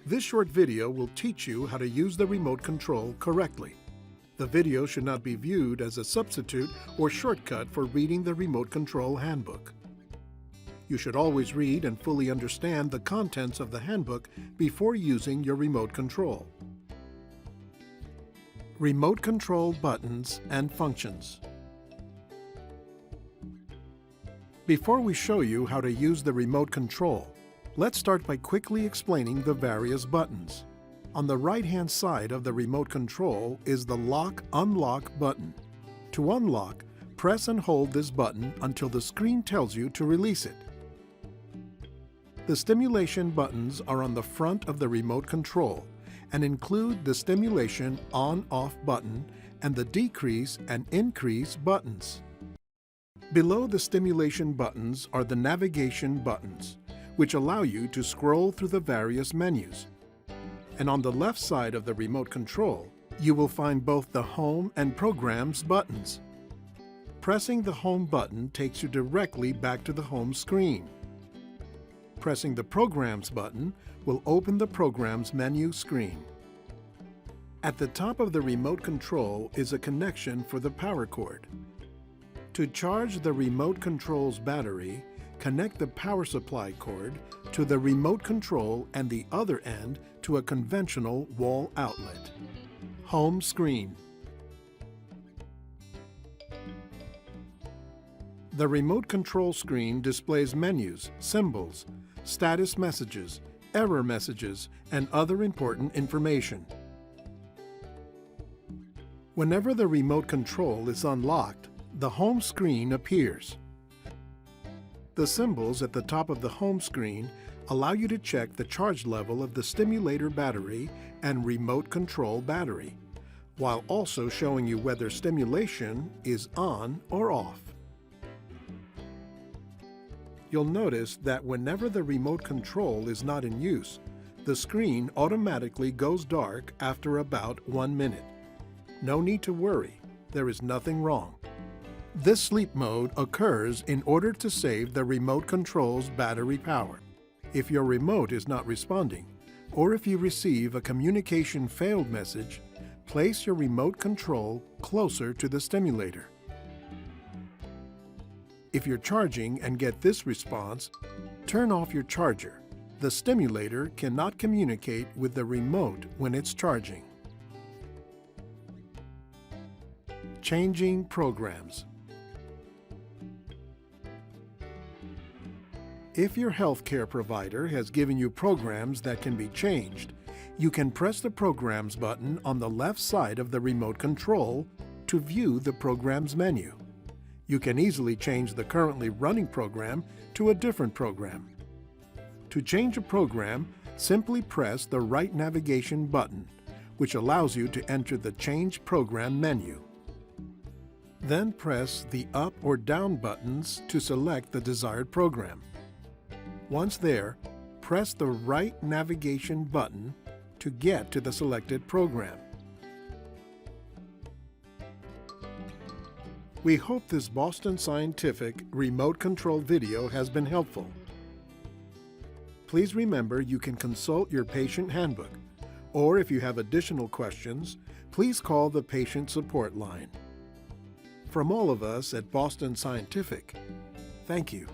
This short video will teach you how to use the remote control correctly. The video should not be viewed as a substitute or shortcut for reading the remote control handbook. You should always read and fully understand the contents of the handbook before using your remote control. Remote control buttons and functions. Before we show you how to use the remote control, let's start by quickly explaining the various buttons. On the right-hand side of the remote control is the Lock/Unlock button. To unlock, press and hold this button until the screen tells you to release it. The stimulation buttons are on the front of the remote control and include the stimulation on/off button and the decrease and increase buttons. Below the stimulation buttons are the navigation buttons, which allow you to scroll through the various menus. And on the left side of the remote control, you will find both the Home and Programs buttons. Pressing the Home button takes you directly back to the home screen. Pressing the Programs button will open the Programs menu screen. At the top of the remote control is a connection for the power cord. To charge the remote control's battery, connect the power supply cord to the remote control and the other end to a conventional wall outlet. Home screen. The remote control screen displays menus, symbols, status messages, error messages, and other important information. Whenever the remote control is unlocked, the home screen appears. The symbols at the top of the home screen allow you to check the charge level of the stimulator battery and remote control battery, while also showing you whether stimulation is on or off. You'll notice that whenever the remote control is not in use, the screen automatically goes dark after about 1 minute. No need to worry, there is nothing wrong. This sleep mode occurs in order to save the remote control's battery power. If your remote is not responding, or if you receive a communication failed message, place your remote control closer to the stimulator. If you're charging and get this response, turn off your charger. The stimulator cannot communicate with the remote when it's charging. Changing programs. If your healthcare provider has given you programs that can be changed, you can press the Programs button on the left side of the remote control to view the Programs menu. You can easily change the currently running program to a different program. To change a program, simply press the right navigation button, which allows you to enter the Change Program menu. Then press the up or down buttons to select the desired program. Once there, press the right navigation button to get to the selected program. We hope this Boston Scientific remote control video has been helpful. Please remember you can consult your patient handbook, or if you have additional questions, please call the patient support line. From all of us at Boston Scientific, thank you.